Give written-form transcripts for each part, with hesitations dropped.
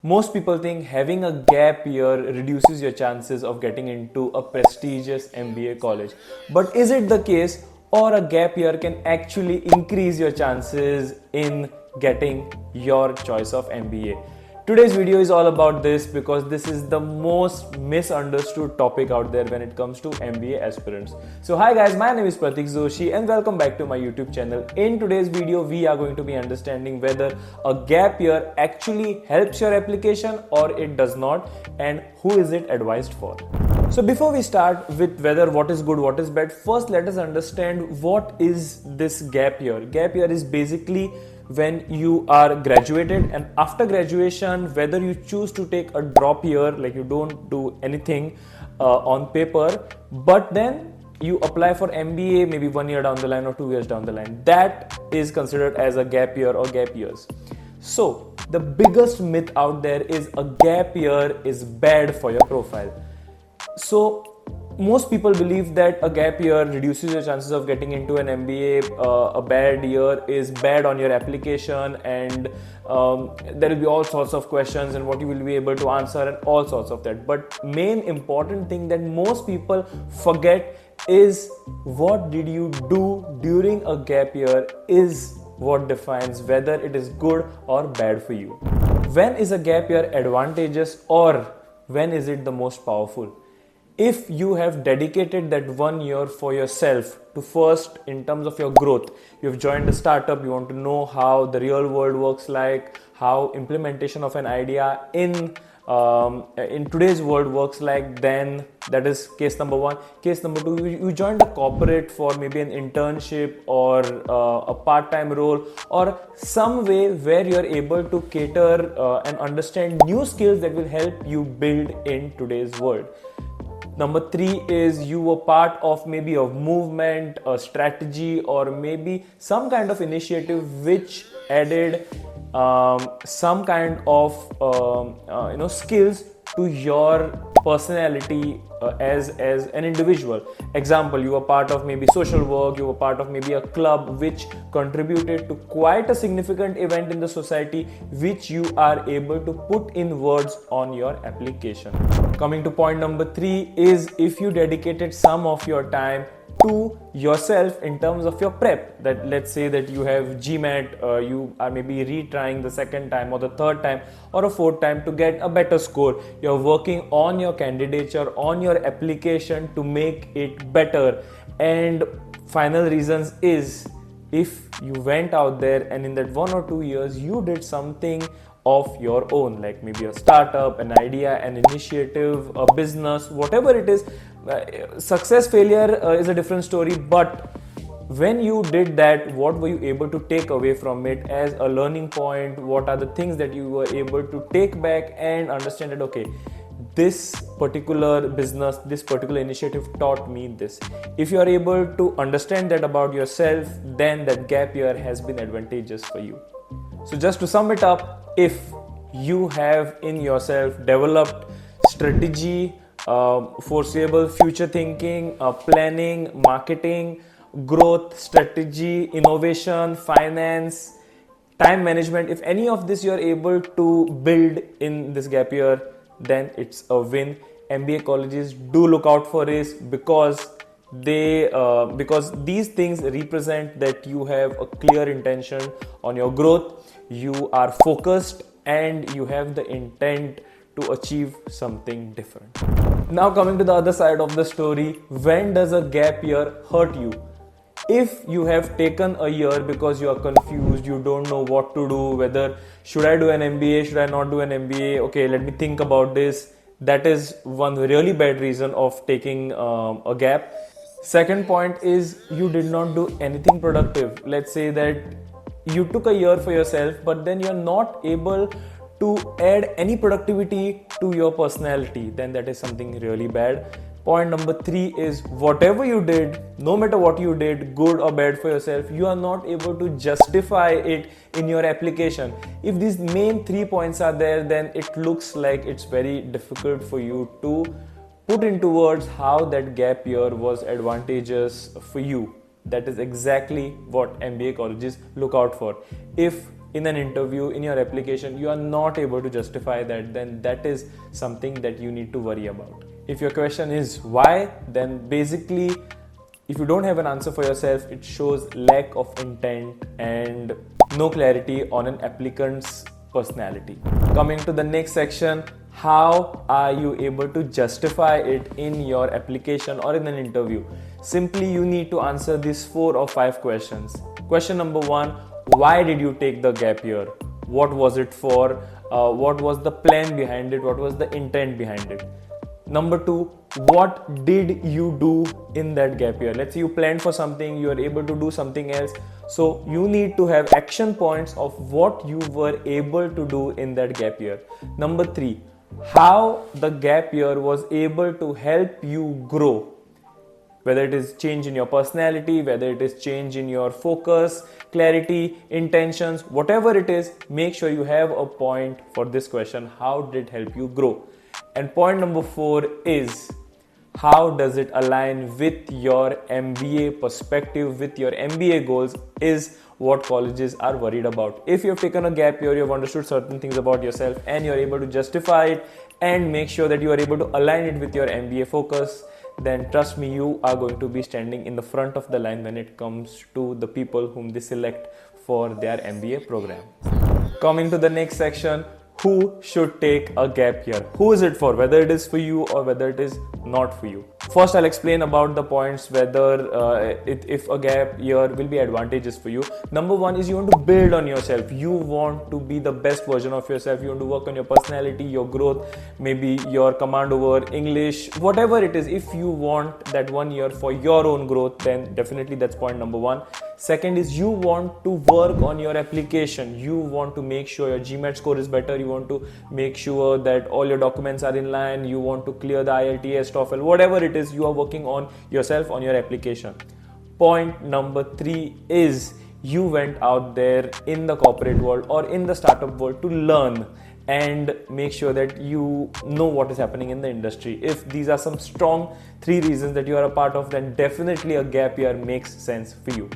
Most people think having a gap year reduces your chances of getting into a prestigious MBA college. But is it the case, or a gap year can actually increase your chances in getting your choice of MBA? Today's video is all about this because this is the most misunderstood topic out there when it comes to MBA aspirants. So hi guys, my name is Pratik Joshi and welcome back to my YouTube channel. In today's video, we are going to be understanding whether a gap year actually helps your application or it does not, and who is it advised for. So before we start with whether what is good, what is bad, first let us understand what is this gap year. Gap year is basically when you are graduated, and after graduation, whether you choose to take a drop year, like you don't do anything on paper, but then you apply for MBA maybe 1 year down the line or 2 years down the line, that is considered as a gap year or gap years. So the biggest myth out there is a gap year is bad for your profile. So most people believe that a gap year reduces your chances of getting into an MBA. A bad year is bad on your application, and there will be all sorts of questions and what you will be able to answer and all sorts of that. But main important thing that most people forget is what did you do during a gap year is what defines whether it is good or bad for you. When is a gap year advantageous, or when is it the most powerful? If you have dedicated that 1 year for yourself to first, in terms of your growth, you've joined a startup, you want to know how the real world works, like how implementation of an idea in today's world works like, then that is case number one. Case number two, you joined a corporate for maybe an internship or a part-time role or some way where you're able to cater and understand new skills that will help you build in today's world. Number three is you were part of maybe a movement, a strategy, or maybe some kind of initiative which added some kind of skills to your personality as an individual. Example, you were part of maybe social work, you were part of maybe a club which contributed to quite a significant event in the society, which you are able to put in words on your application. Coming to point number three is if you dedicated some of your time to yourself in terms of your prep. That let's say that you have GMAT, you are maybe retrying the second time or the third time or a fourth time to get a better score. You're working on your candidature, on your application to make it better. And final reasons is if you went out there and in that 1 or 2 years you did something of your own, like maybe a startup, an idea, an initiative, a business, whatever it is. Success, failure is a different story, but when you did that, what were you able to take away from it as a learning point? What are the things that you were able to take back and understand that, okay, this particular business, this particular initiative taught me this. If you are able to understand that about yourself, then that gap year has been advantageous for you. So just to sum it up, if you have in yourself developed strategy, foreseeable future thinking, planning, marketing, growth, strategy, innovation, finance, time management, if any of this you are able to build in this gap year, then it's a win. MBA colleges do look out for this because these things represent that you have a clear intention on your growth, you are focused, and you have the intent to achieve something different. Now coming to the other side of the story, when does a gap year hurt you? If you have taken a year because you are confused, you don't know what to do, whether should I do an MBA, should I not do an MBA, okay, let me think about this, that is one really bad reason of taking a gap. Second point is you did not do anything productive. Let's say that you took a year for yourself, but then you're not able to add any productivity to your personality, then that is something really bad. Point number three is whatever you did, no matter what you did, good or bad for yourself, you are not able to justify it in your application. If these main 3 points are there, then it looks like it's very difficult for you to put into words how that gap year was advantageous for you. That is exactly what MBA colleges look out for. If in an interview, in your application, you are not able to justify that, then that is something that you need to worry about. If your question is why, then basically, if you don't have an answer for yourself, it shows lack of intent and no clarity on an applicant's personality. Coming to the next section, how are you able to justify it in your application or in an interview? Simply, you need to answer these 4 or 5 questions. Question number 1, why did you take the gap year? What was it for? What was the plan behind it? What was the intent behind it? Number 2, what did you do in that gap year? Let's say you planned for something, you are able to do something else. So you need to have action points of what you were able to do in that gap year. Number 3, how the gap year was able to help you grow. Whether it is change in your personality, whether it is change in your focus, clarity, intentions, whatever it is, make sure you have a point for this question. How did it help you grow? And point number 4 is, how does it align with your MBA perspective, with your MBA goals, is what colleges are worried about. If you have taken a gap year, you have understood certain things about yourself and you are able to justify it and make sure that you are able to align it with your MBA focus, then trust me, you are going to be standing in the front of the line when it comes to the people whom they select for their MBA program. Coming to the next section, who should take a gap year? Who is it for? Whether it is for you or whether it is not for you. First, I'll explain about the points whether if a gap year will be advantageous for you. Number 1 is you want to build on yourself. You want to be the best version of yourself. You want to work on your personality, your growth, maybe your command over English, whatever it is. If you want that 1 year for your own growth, then definitely that's point number 1. Second is you want to work on your application. You want to make sure your GMAT score is better. You want to make sure that all your documents are in line. You want to clear the IELTS, TOEFL, whatever it is, you are working on yourself, on your application. Point number 3 is you went out there in the corporate world or in the startup world to learn and make sure that you know what is happening in the industry. If these are some strong 3 reasons that you are a part of, then definitely a gap year makes sense for you.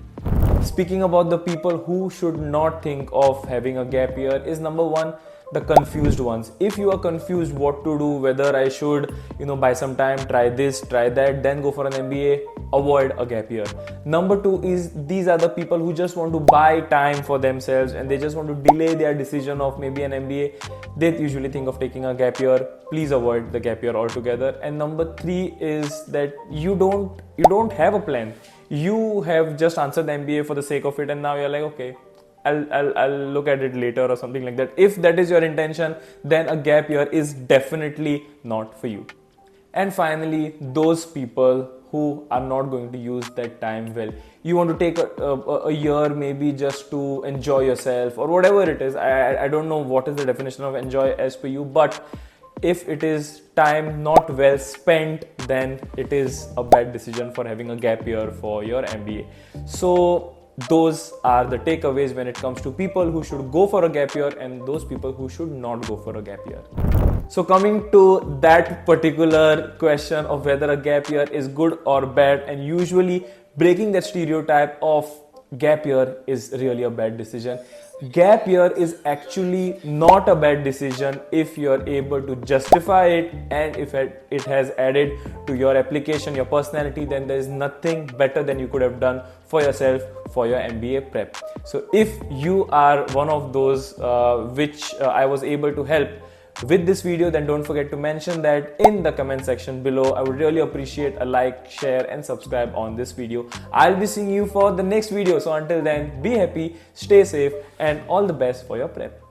Speaking about the people who should not think of having a gap year is number 1, the confused ones. If you are confused what to do, whether I should, buy some time, try this, try that, then go for an MBA, avoid a gap year. Number 2 is these are the people who just want to buy time for themselves and they just want to delay their decision of maybe an MBA. They usually think of taking a gap year. Please avoid the gap year altogether. And number 3 is that you don't have a plan. You have just answered the MBA for the sake of it and now you're like, okay, I'll look at it later or something like that. If that is your intention, then a gap year is definitely not for you. And finally, those people who are not going to use that time well. You want to take a year maybe just to enjoy yourself or whatever it is. I don't know what is the definition of enjoy as per you, but if it is time not well spent, then it is a bad decision for having a gap year for your MBA. So those are the takeaways when it comes to people who should go for a gap year and those people who should not go for a gap year. So coming to that particular question of whether a gap year is good or bad, and usually breaking that stereotype of gap year is really a bad decision. Gap year is actually not a bad decision if you're able to justify it and if it has added to your application, your personality, then there is nothing better than you could have done for yourself for your MBA prep. So if you are one of those which I was able to help with this video, then don't forget to mention that in the comment section below. I would really appreciate a like, share and subscribe on this video. I'll be seeing you for the next video. So until then, be happy, stay safe and all the best for your prep.